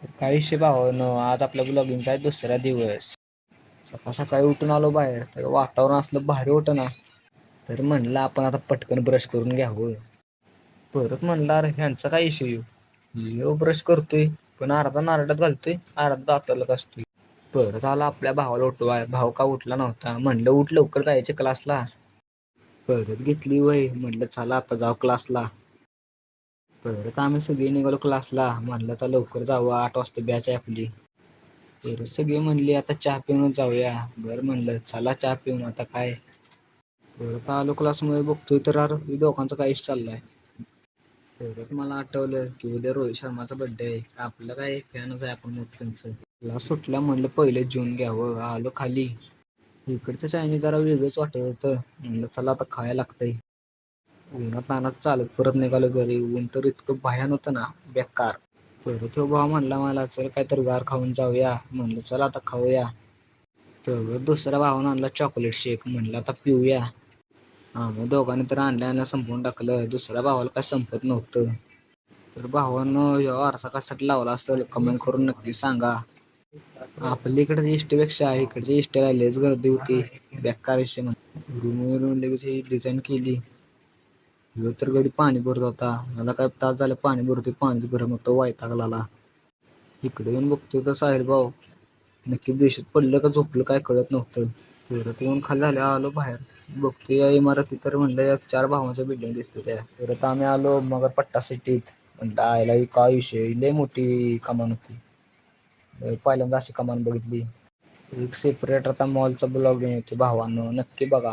काही विषय भावानं आज आपल्या ब्लॉगिंगचा आहे दुसरा दिवस. सकाळ सकाळी उठून आलो बाहेर, तर वातावरण असलं भारी होतं ना. तर म्हणलं आपण आता पटकन ब्रश करून घ्यावं. परत म्हणलं अरे ह्यांचा काय इशू यो ब्रश करतोय पण अर्धा नारडात घालतोय, अर्धा दाताला घासतोय. परत आला आपल्या भावाला उठवाय, भाव का उठला नव्हता. म्हणलं उठ लवकर जायचे क्लासला. परत घेतली वय, म्हणलं चला आता जाऊ क्लासला. परत आम्ही सगळे निघालो क्लासला. म्हणलं आता लवकर जावं, 8 वाजता बॅच आहे आपली. परत सगळे म्हणले आता चहा पिऊनच जाऊया. बरं म्हणलं चला चहा पिऊन आता काय. परत आलो क्लासमध्ये, बघतोय तर अरे दोघांचा काहीच चाललाय. परत मला आठवलं की उद्या रोहित शर्माचा बड्डे आहे. आपलं काय फॅनच आहे आपण मोठ्यांचं. क्लास सुटला म्हणलं पहिले जेवून घ्यावं. आलो खाली. इकडचं चायनीज जरा वेगळंच वाटत होतं. म्हणलं चला आता खायला लागतंय. उन्हात तानात चालत परत निघालो घरी. ऊन तर इतकं भयान होतं ना, बेकार. परत तो भाव म्हणला मला चल काहीतरी गार खाऊन जाऊया. म्हणलं चला आता खाऊया. तर दुसऱ्या भावानं आणला चॉकलेट शेक. म्हणलं आता पिऊया. आम्ही दोघांनी तर आणल्या संपवून टाकलं. दुसऱ्या भावाला काय संपत नव्हतं. तर भावानं आरसा कशासाठी लावला असेल कमेंट करून नक्की सांगा. आपल्या इकडच्या इष्टपेक्षा इकडच्या इष्टला लयच गर्दी होती. बेकार विषय. रूमवरून लगेच ही डिझाईन केली. ह्यो तर गडी पाणी भरत होता. मला काय तास झालं पाणी भरतोय, पाणीच भरत नव्हतं, वैतागला. इकडे येऊन बघतोय तर साहिल भाऊ नक्की बेशुद्ध पडलं का झोपलं काय कळत नव्हतं. परत येऊन खाली झाल्या आलो बाहेर. बघतोय या इमारती तर म्हणलं 4 भावांच्या बिल्डिंग दिसते त्या. परत आम्ही आलो मगरपट्टा सिटीत. म्हणलं आयला ही काय विषय, लय मोठी कमान होती. पहिल्यांदा अशी कमान बघितली. एक सेपरेट आता मॉलचा ब्लॉगिंग येते भावांनो, नक्की बघा.